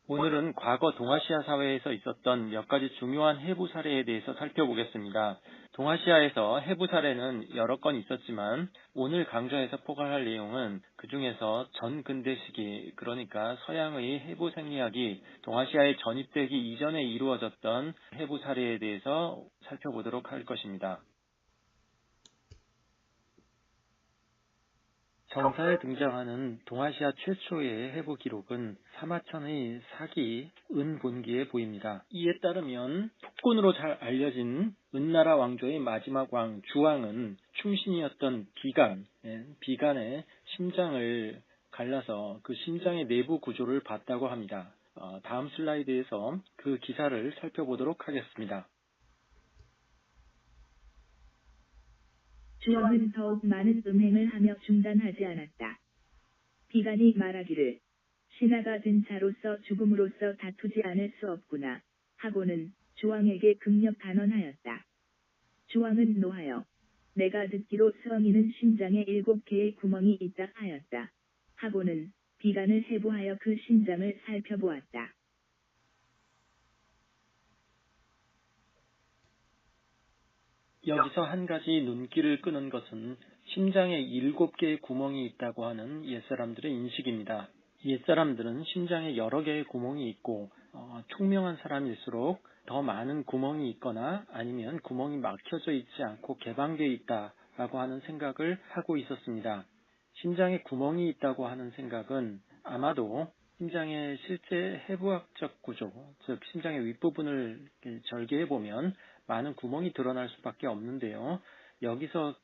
오늘은 과거 동아시아 사회에서 있었던 몇 가지 중요한 해부 사례에 대해서 살펴보겠습니다. 동아시아에서 해부 사례는 여러 건 있었지만 오늘 강좌에서 포괄할 내용은 그 중에서 전근대 시기, 그러니까 서양의 해부 생리학이 동아시아에 전입되기 이전에 이루어졌던 해부 사례에 대해서 살펴보도록 할 것입니다. 정사에 등장하는 동아시아 최초의 해부 기록은 사마천의 사기 은본기에 보입니다. 이에 따르면 폭군으로 잘 알려진 은나라 왕조의 마지막 왕 주왕은 충신이었던 비간의 심장을 갈라서 그 심장의 내부 구조를 봤다고 합니다. 다음 슬라이드에서 그 기사를 살펴보도록 하겠습니다. 주왕은 더욱 많은 음행을 하며 중단하지 않았다. 비간이 말하기를 신하가 된 자로서 죽음으로써 다투지 않을 수 없구나 하고는 주왕에게 극력 단언하였다. 주왕은 노하여 내가 듣기로 성인은 심장에 7개의 구멍이 있다 하였다. 하고는 비간을 해부하여 그 심장을 살펴보았다. 여기서 한 가지 눈길을 끄는 것은 심장에 7개의 구멍이 있다고 하는 옛사람들의 인식입니다. 옛사람들은 심장에 여러 개의 구멍이 있고 총명한 사람일수록 더 많은 구멍이 있거나 아니면 구멍이 막혀져 있지 않고 개방되어 있다라고 하는 생각을 하고 있었습니다. 심장에 구멍이 있다고 하는 생각은 아마도 심장의 실제 해부학적 구조, 즉 심장의 윗부분을 절개해보면 많은 구멍이 드러날 수밖에 없는데요. 여기서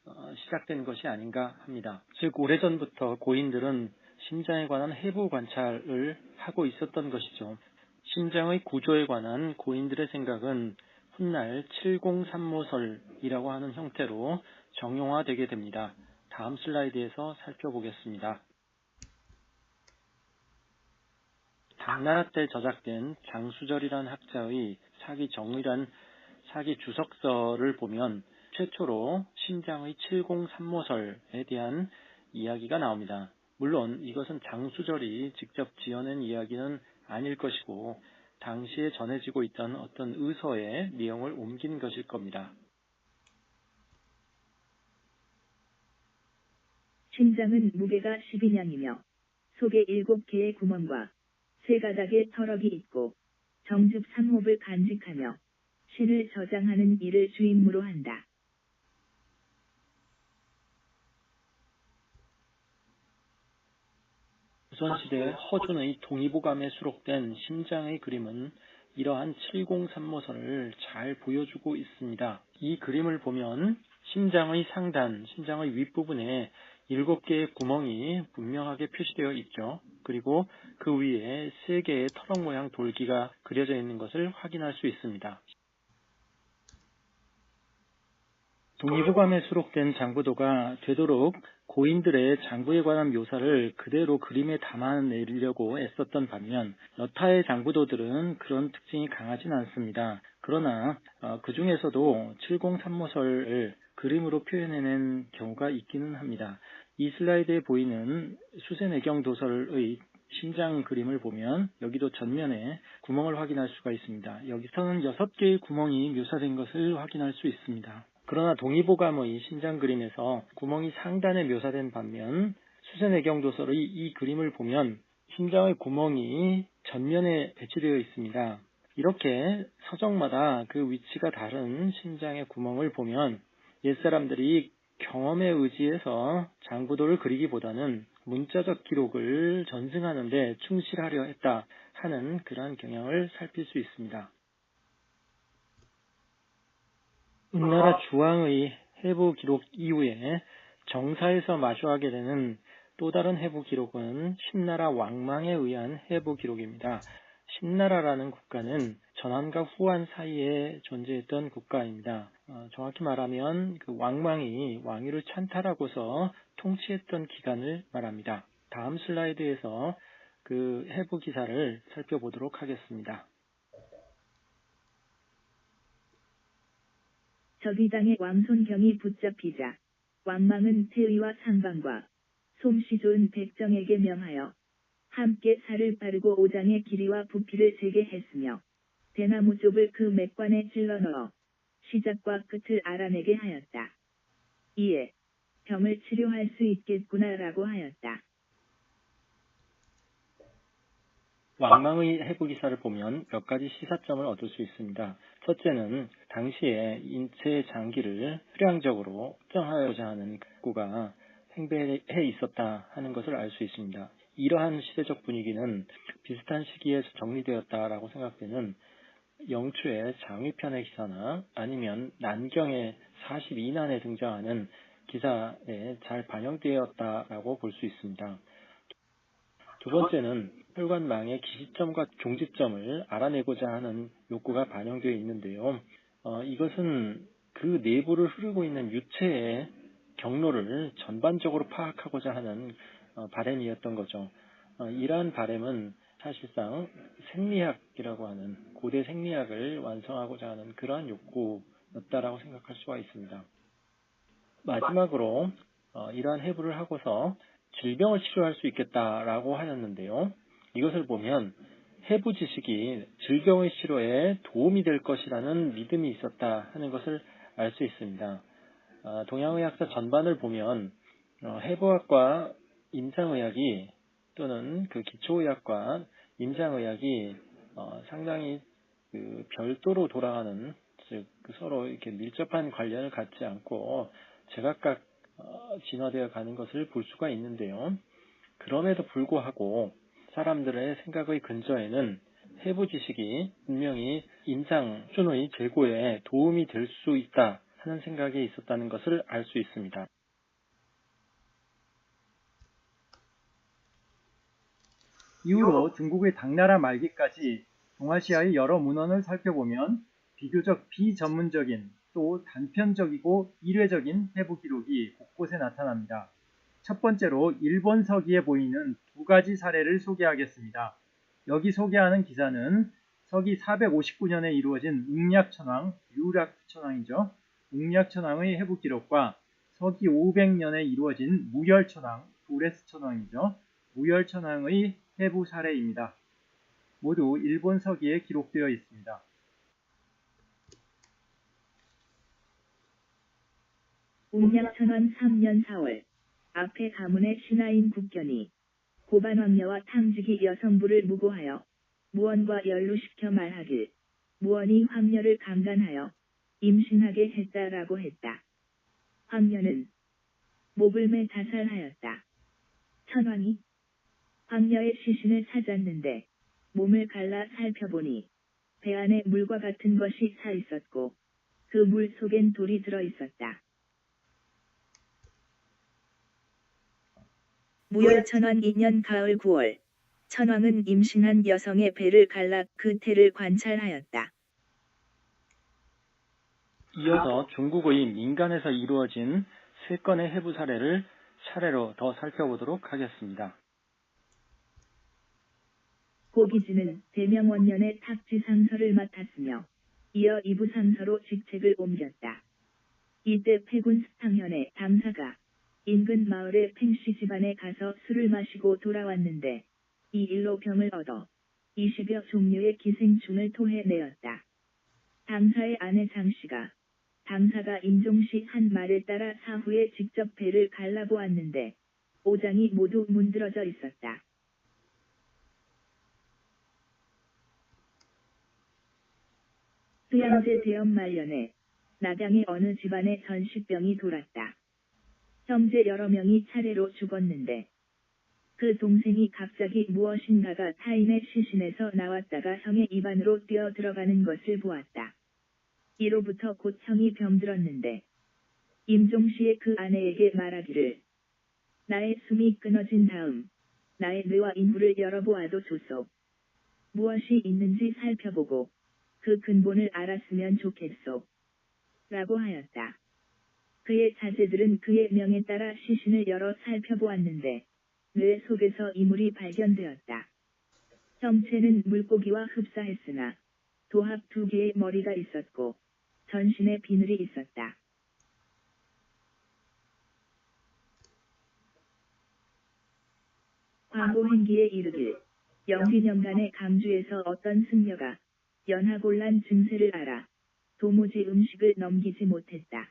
시작된 것이 아닌가 합니다. 즉 오래전부터 고인들은 심장에 관한 해부 관찰을 하고 있었던 것이죠. 심장의 구조에 관한 고인들의 생각은 훗날 703모설이라고 하는 형태로 정형화되게 됩니다. 다음 슬라이드에서 살펴보겠습니다. 당나라 때 저작된 장수절이라는 학자의 사기 주석서를 보면 최초로 심장의 703모설에 대한 이야기가 나옵니다. 물론 이것은 장수절이 직접 지어낸 이야기는 아닐 것이고 당시에 전해지고 있던 어떤 의서의 내용을 옮긴 것일 겁니다. 심장은 무게가 12냥이며 속에 7개의 구멍과 3가닥의 터럭이 있고 정즙 3홉을 간직하며 신을 저장하는 일을 주임무로 한다. 조선시대 허준의 동의보감에 수록된 심장의 그림은 이러한 703모선을 잘 보여주고 있습니다. 이 그림을 보면 심장의 상단, 심장의 윗부분에 7개의 구멍이 분명하게 표시되어 있죠. 그리고 그 위에 3개의 터럭 모양 돌기가 그려져 있는 것을 확인할 수 있습니다. 동의보감에 수록된 장부도가 되도록 고인들의 장부에 관한 묘사를 그대로 그림에 담아내려고 애썼던 반면 여타의 장부도들은 그런 특징이 강하진 않습니다. 그러나 그 중에서도 703모설을 그림으로 표현해낸 경우가 있기는 합니다. 이 슬라이드에 보이는 수세내경 도설의 심장 그림을 보면 여기도 전면에 구멍을 확인할 수가 있습니다. 여기서는 6개의 구멍이 묘사된 것을 확인할 수 있습니다. 그러나 동의보감의 심장 그림에서 구멍이 상단에 묘사된 반면 수세내경 도설의 이 그림을 보면 심장의 구멍이 전면에 배치되어 있습니다. 이렇게 서적마다 그 위치가 다른 심장의 구멍을 보면 옛사람들이 경험에 의지해서 장부도를 그리기보다는 문자적 기록을 전승하는 데 충실하려 했다 하는 그러한 경향을 살필 수 있습니다. 은나라 주왕의 해부 기록 이후에 정사에서 마주하게 되는 또 다른 해부 기록은 신나라 왕망에 의한 해부 기록입니다. 신나라라는 국가는 전한과 후한 사이에 존재했던 국가입니다. 정확히 말하면 그 왕망이 왕위를 찬탈하고서 통치했던 기간을 말합니다. 다음 슬라이드에서 그 해부 기사를 살펴보도록 하겠습니다. 저비당의 왕손경이 붙잡히자 왕망은 태의와 상방과 솜씨 좋은 백정에게 명하여 함께 살을 바르고 오장의 길이와 부피를 재게 했으며 대나무 쪽을 그 맥관에 찔러 넣어 시작과 끝을 알아내게 하였다. 이에 병을 치료할 수 있겠구나라고 하였다. 왕망의 해부 기사를 보면 몇 가지 시사점을 얻을 수 있습니다. 첫째는 당시에 인체의 장기를 수량적으로 측정하고자 하는 욕구가 팽배해 있었다 하는 것을 알 수 있습니다. 이러한 시대적 분위기는 비슷한 시기에 정리되었다라고 생각되는 영추의 장위편의 기사나 아니면 난경의 42난에 등장하는 기사에 잘 반영되었다라고 볼 수 있습니다. 두 번째는 혈관망의 기시점과 종지점을 알아내고자 하는 욕구가 반영되어 있는데요. 이것은 그 내부를 흐르고 있는 유체의 경로를 전반적으로 파악하고자 하는 바램이었던 거죠. 이러한 바램은 사실상 생리학이라고 하는 고대 생리학을 완성하고자 하는 그러한 욕구였다라고 생각할 수가 있습니다. 마지막으로 이러한 해부를 하고서 질병을 치료할 수 있겠다라고 하였는데요. 이것을 보면 해부 지식이 질병의 치료에 도움이 될 것이라는 믿음이 있었다 하는 것을 알 수 있습니다. 동양의학사 전반을 보면 해부학과 임상의학이 또는 그 기초의학과 임상의학이 상당히 그 별도로 돌아가는, 즉 서로 이렇게 밀접한 관련을 갖지 않고 제각각 진화되어 가는 것을 볼 수가 있는데요. 그럼에도 불구하고 사람들의 생각의 근저에는 해부 지식이 분명히 임상 수준의 제고에 도움이 될 수 있다 하는 생각이 있었다는 것을 알 수 있습니다. 이후로 중국의 당나라 말기까지 동아시아의 여러 문헌을 살펴보면 비교적 비전문적인 또 단편적이고 일회적인 해부 기록이 곳곳에 나타납니다. 첫 번째로 일본 서기에 보이는 두 가지 사례를 소개하겠습니다. 여기 소개하는 기사는 서기 459년에 이루어진 웅략천왕, 류략천왕이죠. 웅략천왕의 해부 기록과 서기 500년에 이루어진 무열천왕, 도레스천왕이죠. 무열천왕의 해부 사례입니다. 모두 일본 서기에 기록되어 있습니다. 웅략천왕 3년 4월 앞에 가문의 신하인 국견이 고반왕녀와 탕직이 여성부를 무고하여 무언과 연루시켜 말하길 무언이 황녀를 강간하여 임신하게 했다라고 했다. 황녀는 목을 매 자살하였다. 천왕이 황녀의 시신을 찾았는데 몸을 갈라 살펴보니 배 안에 물과 같은 것이 차 있었고 그 물 속엔 돌이 들어 있었다. 무열천왕 2년 가을 9월 천왕은 임신한 여성의 배를 갈라 그 태를 관찰하였다. 이어서 중국의 민간에서 이루어진 3건의 해부 사례를 차례로 더 살펴보도록 하겠습니다. 고기진은 대명원년에 탁지상서를 맡았으며 이어 이부상서로 직책을 옮겼다. 이때 패군 스탕현의 당사가 인근 마을의 팽씨 집안에 가서 술을 마시고 돌아왔는데 이 일로 병을 얻어 20여 종류의 기생충을 토해내었다. 당사의 아내 장씨가 당사가 임종시 한 말에 따라 사후에 직접 배를 갈라보았는데 오장이 모두 문드러져 있었다. 수양제 대염 말년에 낙양의 어느 집안에 전시병이 돌았다. 형제 여러 명이 차례로 죽었는데 그 동생이 갑자기 무엇인가가 타인의 시신에서 나왔다가 형의 입안으로 뛰어 들어가는 것을 보았다. 이로부터 곧 형이 병들었는데 임종시의 그 아내에게 말하기를 나의 숨이 끊어진 다음 나의 뇌와 인후를 열어보아도 좋소. 무엇이 있는지 살펴보고 그 근본을 알았으면 좋겠소. 라고 하였다. 그의 자제들은 그의 명에 따라 시신을 열어 살펴보았는데 뇌 속에서 이물이 발견되었다. 형체는 물고기와 흡사했으나 도합 2개의 머리가 있었고 전신에 비늘이 있었다. 광고 행기에 이르길 영진영간의 강주에서 어떤 승려가 연하곤란 증세를 알아 도무지 음식을 넘기지 못했다.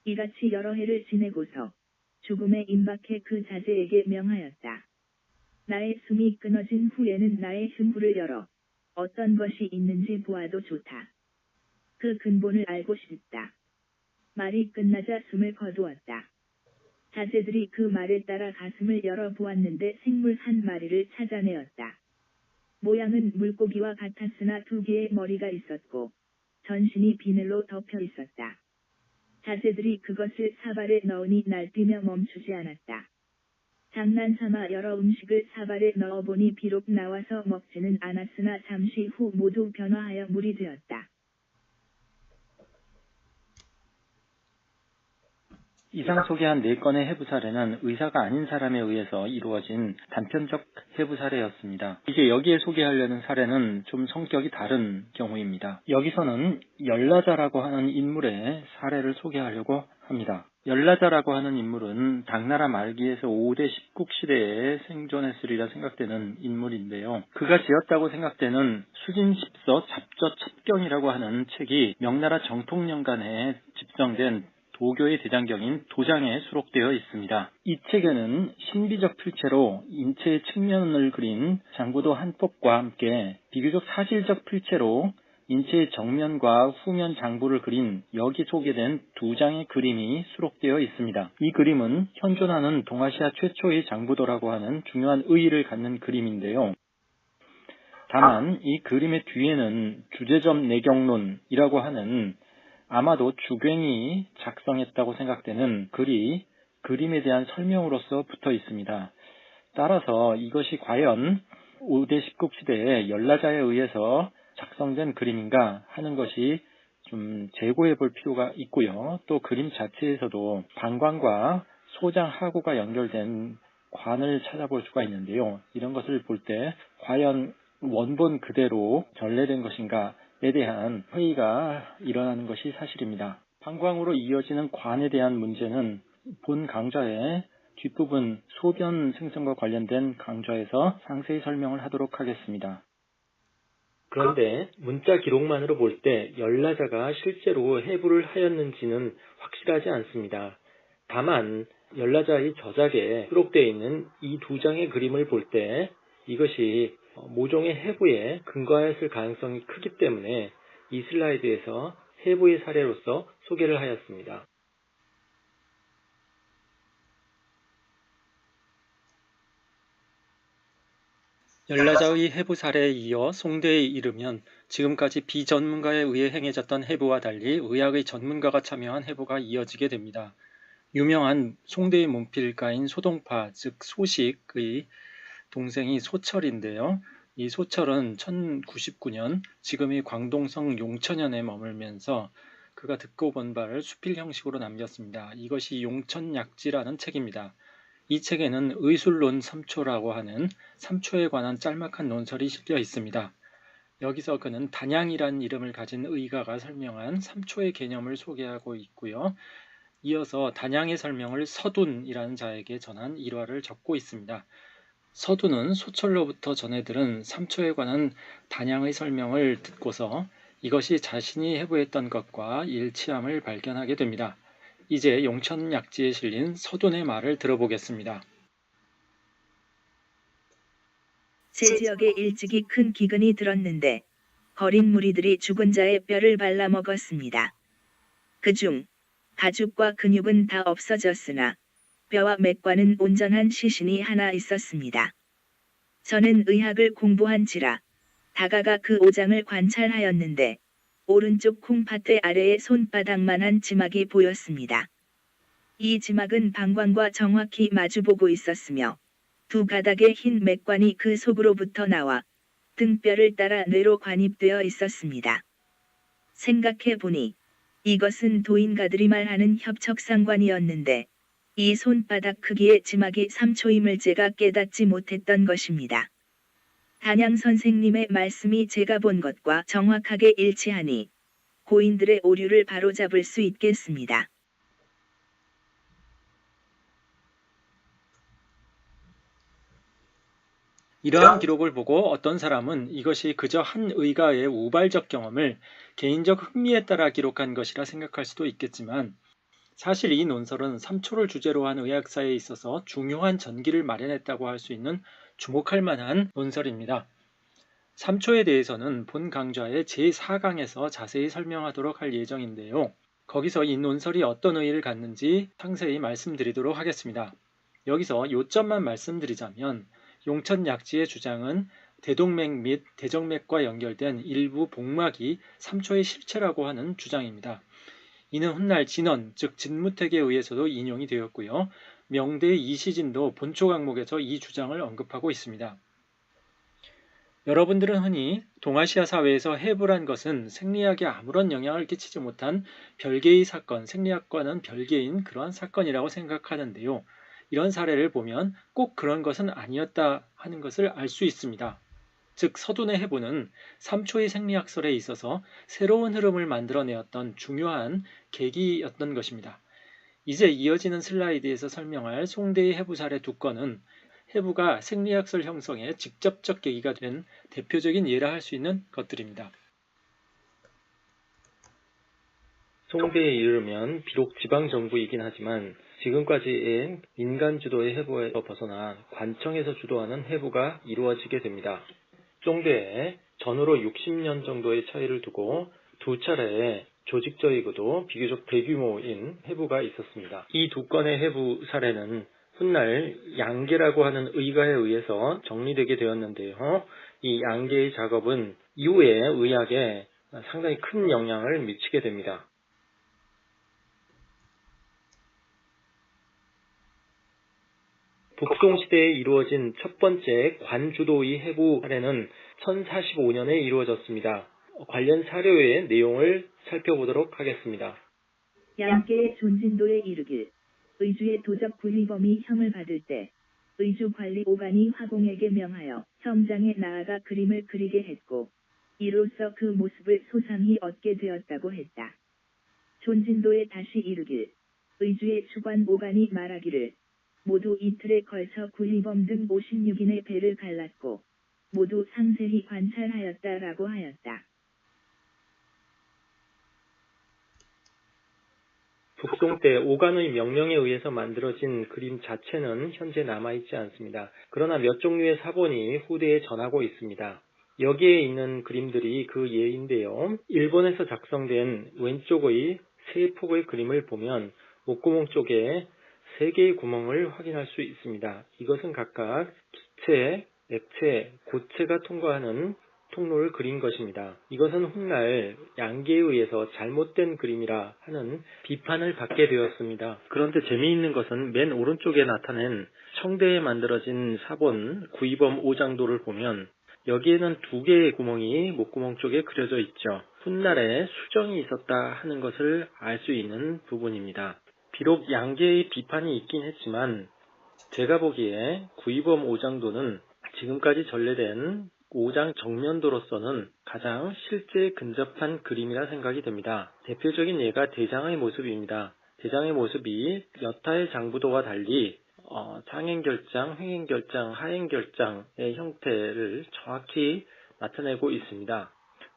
이같이 여러 해를 지내고서 죽음에 임박해 그 자제에게 명하였다. 나의 숨이 끊어진 후에는 나의 흉부를 열어 어떤 것이 있는지 보아도 좋다. 그 근본을 알고 싶다. 말이 끝나자 숨을 거두었다. 자제들이 그 말에 따라 가슴을 열어보았는데 생물 한 마리를 찾아내었다. 모양은 물고기와 같았으나 2개의 머리가 있었고 전신이 비늘로 덮여 있었다. 자제들이 그것을 사발에 넣으니 날뛰며 멈추지 않았다. 장난삼아 여러 음식을 사발에 넣어보니 비록 나와서 먹지는 않았으나 잠시 후 모두 변화하여 물이 되었다. 이상 소개한 4건의 해부 사례는 의사가 아닌 사람에 의해서 이루어진 단편적 해부 사례였습니다. 이제 여기에 소개하려는 사례는 좀 성격이 다른 경우입니다. 여기서는 열라자라고 하는 인물의 사례를 소개하려고 합니다. 열라자라고 하는 인물은 당나라 말기에서 5대 십국 시대에 생존했으리라 생각되는 인물인데요. 그가 지었다고 생각되는 수진십서 잡저 첩경이라고 하는 책이 명나라 정통년간에 집정된 도교의 대장경인 도장에 수록되어 있습니다. 이 책에는 신비적 필체로 인체의 측면을 그린 장구도 한 폭과 함께 비교적 사실적 필체로 인체의 정면과 후면 장부를 그린 여기 소개된 2장의 그림이 수록되어 있습니다. 이 그림은 현존하는 동아시아 최초의 장부도라고 하는 중요한 의의를 갖는 그림인데요. 다만 이 그림의 뒤에는 주제점 내경론이라고 하는 아마도 주괭이 작성했다고 생각되는 글이 그림에 대한 설명으로서 붙어 있습니다. 따라서 이것이 과연 5대 십국 시대에 열라자에 의해서 작성된 그림인가 하는 것이 좀 재고해 볼 필요가 있고요. 또 그림 자체에서도 방광과 소장하고가 연결된 관을 찾아볼 수가 있는데요. 이런 것을 볼 때 과연 원본 그대로 전래된 것인가 에 대한 회의가 일어나는 것이 사실입니다. 방광으로 이어지는 관에 대한 문제는 본 강좌의 뒷부분 소변 생성과 관련된 강좌에서 상세히 설명을 하도록 하겠습니다. 그런데 문자 기록만으로 볼 때 열라자가 실제로 해부를 하였는지는 확실하지 않습니다. 다만 열라자의 저작에 수록되어 있는 이 2장의 그림을 볼 때 이것이 모종의 해부에 근거하였을 가능성이 크기 때문에 이 슬라이드에서 해부의 사례로서 소개를 하였습니다. 열라자의 해부 사례에 이어 송대에 이르면 지금까지 비전문가에 의해 행해졌던 해부와 달리 의학의 전문가가 참여한 해부가 이어지게 됩니다. 유명한 송대의 문필가인 소동파, 즉 소식의 동생이 소철인데요. 이 소철은 1099년 지금의 광동성 용천현에 머물면서 그가 듣고 본 바를 수필 형식으로 남겼습니다. 이것이 용천약지라는 책입니다. 이 책에는 의술론 3초라고 하는 3초에 관한 짤막한 논설이 실려 있습니다. 여기서 그는 단양이라는 이름을 가진 의가가 설명한 3초의 개념을 소개하고 있고요. 이어서 단양의 설명을 서둔이라는 자에게 전한 일화를 적고 있습니다. 서둔은 소철로부터 전해들은 3초에 관한 단양의 설명을 듣고서 이것이 자신이 해부했던 것과 일치함을 발견하게 됩니다. 이제 용천약지에 실린 서둔의 말을 들어보겠습니다. 제 지역에 일찍이 큰 기근이 들었는데 거린 무리들이 죽은 자의 뼈를 발라먹었습니다. 그중 가죽과 근육은 다 없어졌으나 뼈와 맥과는 온전한 시신이 하나 있었습니다. 저는 의학을 공부한지라 다가가 그 오장을 관찰하였는데 오른쪽 콩팥대 아래에 손바닥만한 지막이 보였습니다. 이 지막은 방광과 정확히 마주보고 있었으며 2 가닥의 흰 맥관이 그 속으로부터 나와 등뼈를 따라 뇌로 관입되어 있었습니다. 생각해 보니 이것은 도인가들이 말하는 협척상관이었는데 이 손바닥 크기의 지막이 3초임을 제가 깨닫지 못했던 것입니다. 단양 선생님의 말씀이 제가 본 것과 정확하게 일치하니 고인들의 오류를 바로잡을 수 있겠습니다. 이러한 기록을 보고 어떤 사람은 이것이 그저 한 의가의 우발적 경험을 개인적 흥미에 따라 기록한 것이라 생각할 수도 있겠지만 사실 이 논설은 삼초를 주제로 한 의학사에 있어서 중요한 전기를 마련했다고 할 수 있는 주목할 만한 논설입니다. 삼초에 대해서는 본 강좌의 제4강에서 자세히 설명하도록 할 예정인데요. 거기서 이 논설이 어떤 의의를 갖는지 상세히 말씀드리도록 하겠습니다. 여기서 요점만 말씀드리자면 용천약지의 주장은 대동맥 및 대정맥과 연결된 일부 복막이 삼초의 실체라고 하는 주장입니다. 이는 훗날 진원, 즉 진무택에 의해서도 인용이 되었고요. 명대의 이시진도 본초 강목에서 이 주장을 언급하고 있습니다. 여러분들은 흔히 동아시아 사회에서 해부란 것은 생리학에 아무런 영향을 끼치지 못한 별개의 사건, 생리학과는 별개인 그러한 사건이라고 생각하는데요. 이런 사례를 보면 꼭 그런 것은 아니었다 하는 것을 알 수 있습니다. 즉 서둔의 해부는 삼초의 생리학설에 있어서 새로운 흐름을 만들어내었던 중요한 계기였던 것입니다. 이제 이어지는 슬라이드에서 설명할 송대의 해부 사례 두 건은 해부가 생리학설 형성에 직접적 계기가 된 대표적인 예라 할 수 있는 것들입니다. 송대에 이르면 비록 지방정부이긴 하지만 지금까지의 민간 주도의 해부에서 벗어나 관청에서 주도하는 해부가 이루어지게 됩니다. 송대에 전후로 60년 정도의 차이를 두고 두 차례의 조직적이고도 비교적 대규모인 해부가 있었습니다. 이 두 건의 해부 사례는 훗날 양계라고 하는 의가에 의해서 정리되게 되었는데요. 이 양계의 작업은 이후에 의학에 상당히 큰 영향을 미치게 됩니다. 북송시대에 이루어진 첫 번째 관주도의 해부 사례는 1045년에 이루어졌습니다. 관련 사료의 내용을 살펴보도록 하겠습니다. 양계의 존진도에 이르길 의주의 도적 구희범이 형을 받을 때 의주 관리 오간이 화공에게 명하여 성장에 나아가 그림을 그리게 했고 이로써 그 모습을 소상히 얻게 되었다고 했다. 존진도에 다시 이르길 의주의 주관 오간이 말하기를 모두 이틀에 걸쳐 구희범 등 56인의 배를 갈랐고 모두 상세히 관찰하였다라고 하였다. 북송 때 오간의 명령에 의해서 만들어진 그림 자체는 현재 남아있지 않습니다. 그러나 몇 종류의 사본이 후대에 전하고 있습니다. 여기에 있는 그림들이 그 예인데요. 일본에서 작성된 왼쪽의 세 폭의 그림을 보면 목구멍 쪽에 3개의 구멍을 확인할 수 있습니다. 이것은 각각 기체, 액체, 고체가 통과하는 통로를 그린 것입니다. 이것은 훗날 양계에 의해서 잘못된 그림이라 하는 비판을 받게 되었습니다. 그런데 재미있는 것은 맨 오른쪽에 나타낸 청대에 만들어진 사본 구이범 오장도를 보면 여기에는 2개의 구멍이 목구멍 쪽에 그려져 있죠. 훗날에 수정이 있었다 하는 것을 알 수 있는 부분입니다. 비록 양계의 비판이 있긴 했지만 제가 보기에 구이범 오장도는 지금까지 전래된 오장 정면도로서는 가장 실제에 근접한 그림이라 생각이 됩니다. 대표적인 예가 대장의 모습입니다. 대장의 모습이 여타의 장부도와 달리 상행결장, 횡행결장, 하행결장의 형태를 정확히 나타내고 있습니다.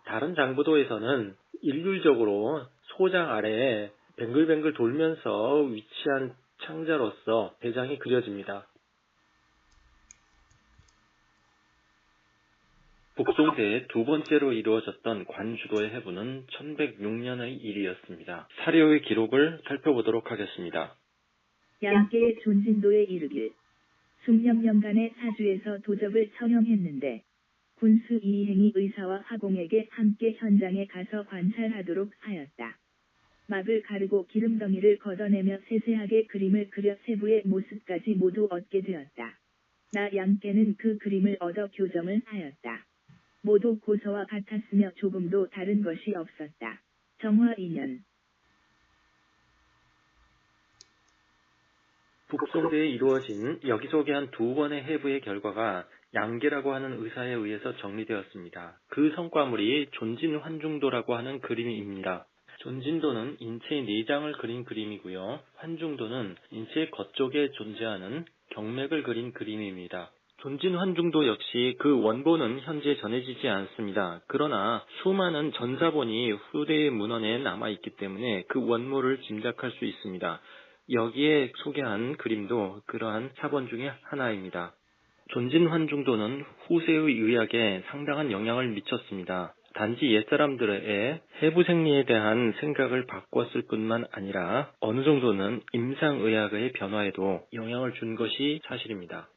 다른 장부도에서는 일률적으로 소장 아래에 뱅글뱅글 돌면서 위치한 창자로서 대장이 그려집니다. 북송 때 두 번째로 이루어졌던 관주도의 해부는 1106년의 일이었습니다. 사료의 기록을 살펴보도록 하겠습니다. 양계의 존진도에 이르길 숙몇 년간의 사주에서 도적을 처형했는데 군수 이행이 의사와 화공에게 함께 현장에 가서 관찰하도록 하였다. 막을 가르고 기름덩이를 걷어내며 세세하게 그림을 그려 세부의 모습까지 모두 얻게 되었다. 나 양계는 그 그림을 얻어 교정을 하였다. 모두 고서와 같았으며 조금도 다른 것이 없었다. 정화 2년 북송대에 이루어진 여기 소개한 두 번의 해부의 결과가 양계라고 하는 의사에 의해서 정리되었습니다. 그 성과물이 존진환중도라고 하는 그림입니다. 존진도는 인체의 내장을 그린 그림이고요. 환중도는 인체의 겉쪽에 존재하는 경맥을 그린 그림입니다. 존진환중도 역시 그 원본은 현재 전해지지 않습니다. 그러나 수많은 전사본이 후대의 문헌에 남아있기 때문에 그 원모를 짐작할 수 있습니다. 여기에 소개한 그림도 그러한 사본 중에 하나입니다. 존진환중도는 후세의 의학에 상당한 영향을 미쳤습니다. 단지 옛사람들의 해부생리에 대한 생각을 바꿨을 뿐만 아니라 어느 정도는 임상의학의 변화에도 영향을 준 것이 사실입니다.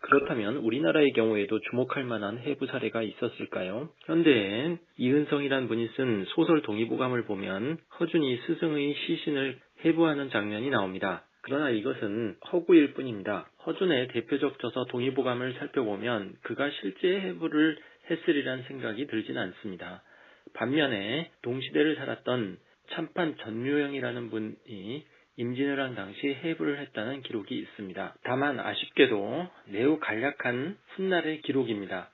그렇다면 우리나라의 경우에도 주목할 만한 해부 사례가 있었을까요? 현대엔 이은성이란 분이 쓴 소설 동의보감을 보면 허준이 스승의 시신을 해부하는 장면이 나옵니다. 그러나 이것은 허구일 뿐입니다. 허준의 대표적 저서 동의보감을 살펴보면 그가 실제 해부를 했으리란 생각이 들진 않습니다. 반면에 동시대를 살았던 참판 전유형이라는 분이 임진왜란 당시 해부를 했다는 기록이 있습니다. 다만 아쉽게도 매우 간략한 훗날의 기록입니다.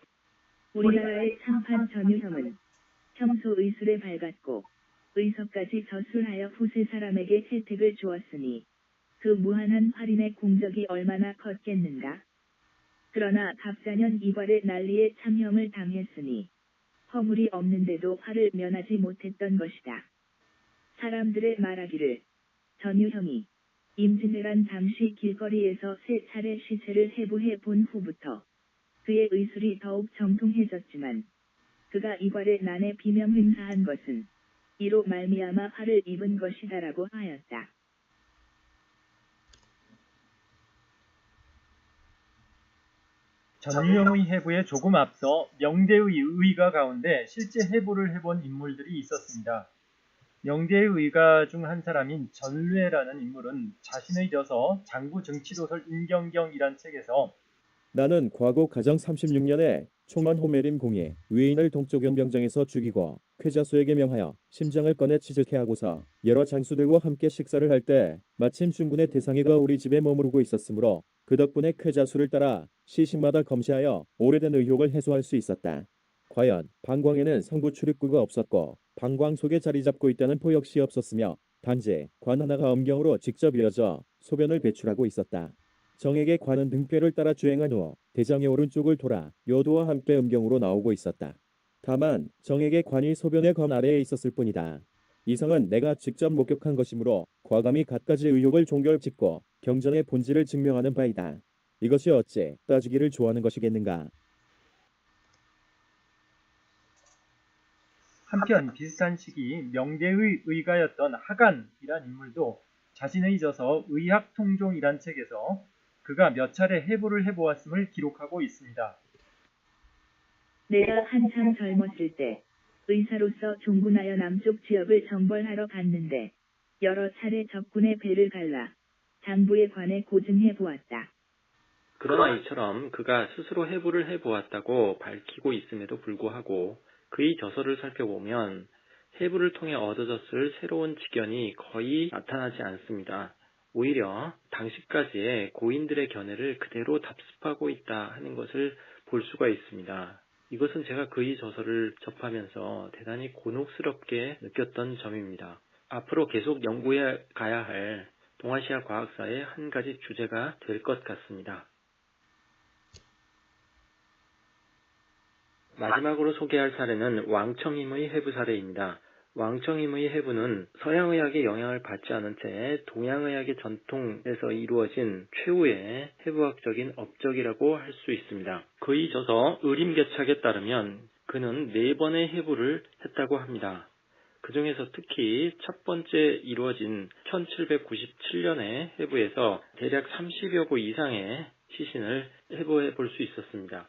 우리나라의 참판 전유형은 평소 의술에 밝았고 의석까지 저술하여 후세 사람에게 혜택을 주었으니 그 무한한 활인의 공적이 얼마나 컸겠는가. 그러나 갑자년 이괄의 난리에 참형을 당했으니 허물이 없는데도 화를 면하지 못했던 것이다. 사람들의 말하기를 전유형이 임진왜란 당시 길거리에서 3차례 시체를 해부해 본 후부터 그의 의술이 더욱 정통해졌지만 그가 이괄의 난에 비명 행사한 것은 이로 말미암아 화를 입은 것이다라고 하였다. 전유형의 해부에 조금 앞서 명대의 의가 가운데 실제 해부를 해본 인물들이 있었습니다. 명대의 의가 중 한 사람인 전뢰라는 인물은 자신의 저서 장구정치도설 임경경이란 책에서 나는 과거 가정 36년에 총만 호메림 공에 외인을 동쪽 연병장에서 죽이고 쾌자수에게 명하여 심장을 꺼내 치즈케 하고서 여러 장수들과 함께 식사를 할 때 마침 중군의 대상이가 우리 집에 머무르고 있었으므로 그 덕분에 쾌자수를 따라 시식마다 검시하여 오래된 의혹을 해소할 수 있었다. 과연 방광에는 성부 출입구가 없었고 방광 속에 자리 잡고 있다는 포 역시 없었으며 단지 관 하나가 음경으로 직접 이어져 소변을 배출하고 있었다. 정에게 관은 등뼈를 따라 주행한 후 대장의 오른쪽을 돌아 요도와 함께 음경으로 나오고 있었다. 다만 정에게 관이 소변의 검 아래에 있었을 뿐이다. 이성은 내가 직접 목격한 것이므로 과감히 갖가지 의혹을 종결짓고 경전의 본질을 증명하는 바이다. 이것이 어찌 따지기를 좋아하는 것이겠는가. 한편 비슷한 시기 명대의 의가였던 하간이란 인물도 자신의 저서 의학통종이란 책에서 그가 몇 차례 해부를 해보았음을 기록하고 있습니다. 내가 한참 젊었을 때 의사로서 종군하여 남쪽 지역을 정벌하러 갔는데 여러 차례 적군의 배를 갈라 장부에 관해 고증해 보았다. 그러나 이처럼 그가 스스로 해부를 해보았다고 밝히고 있음에도 불구하고 그의 저서를 살펴보면 해부를 통해 얻어졌을 새로운 지견이 거의 나타나지 않습니다. 오히려 당시까지의 고인들의 견해를 그대로 답습하고 있다 하는 것을 볼 수가 있습니다. 이것은 제가 그의 저서를 접하면서 대단히 곤혹스럽게 느꼈던 점입니다. 앞으로 계속 연구해 가야 할 동아시아 과학사의 한 가지 주제가 될 것 같습니다. 마지막으로 소개할 사례는 왕청임의 해부 사례입니다. 왕청임의 해부는 서양의학의 영향을 받지 않은 채 동양의학의 전통에서 이루어진 최후의 해부학적인 업적이라고 할 수 있습니다. 그의 저서 의림개착에 따르면 그는 4번의 해부를 했다고 합니다. 그 중에서 특히 첫 번째 이루어진 1797년의 해부에서 대략 30여 구 이상의 시신을 해부해 볼 수 있었습니다.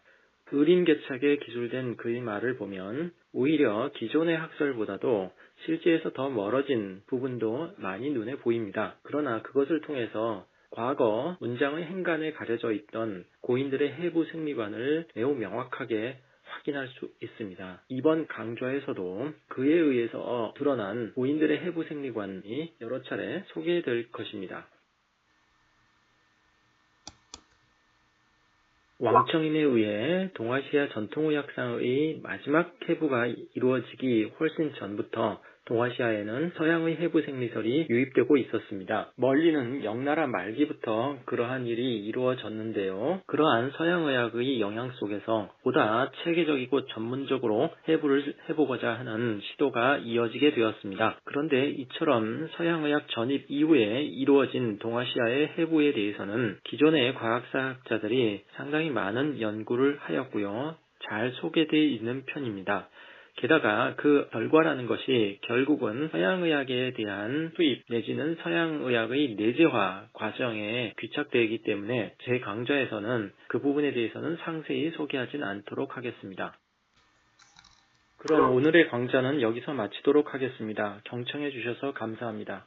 의림개착에 기술된 그의 말을 보면 오히려 기존의 학설보다도 실제에서 더 멀어진 부분도 많이 눈에 보입니다. 그러나 그것을 통해서 과거 문장의 행간에 가려져 있던 고인들의 해부 생리관을 매우 명확하게 확인할 수 있습니다. 이번 강좌에서도 그에 의해서 드러난 고인들의 해부 생리관이 여러 차례 소개될 것입니다. 왕청임에 의해 동아시아 전통의학상의 마지막 해부가 이루어지기 훨씬 전부터 동아시아에는 서양의 해부 생리설이 유입되고 있었습니다. 멀리는 명나라 말기부터 그러한 일이 이루어졌는데요. 그러한 서양의학의 영향 속에서 보다 체계적이고 전문적으로 해부를 해보고자 하는 시도가 이어지게 되었습니다. 그런데 이처럼 서양의학 전입 이후에 이루어진 동아시아의 해부에 대해서는 기존의 과학사학자들이 상당히 많은 연구를 하였고요. 잘 소개되어 있는 편입니다. 게다가 그 결과라는 것이 결국은 서양의학에 대한 수입 내지는 서양의학의 내재화 과정에 귀착되기 때문에 제 강좌에서는 그 부분에 대해서는 상세히 소개하진 않도록 하겠습니다. 그럼 오늘의 강좌는 여기서 마치도록 하겠습니다. 경청해 주셔서 감사합니다.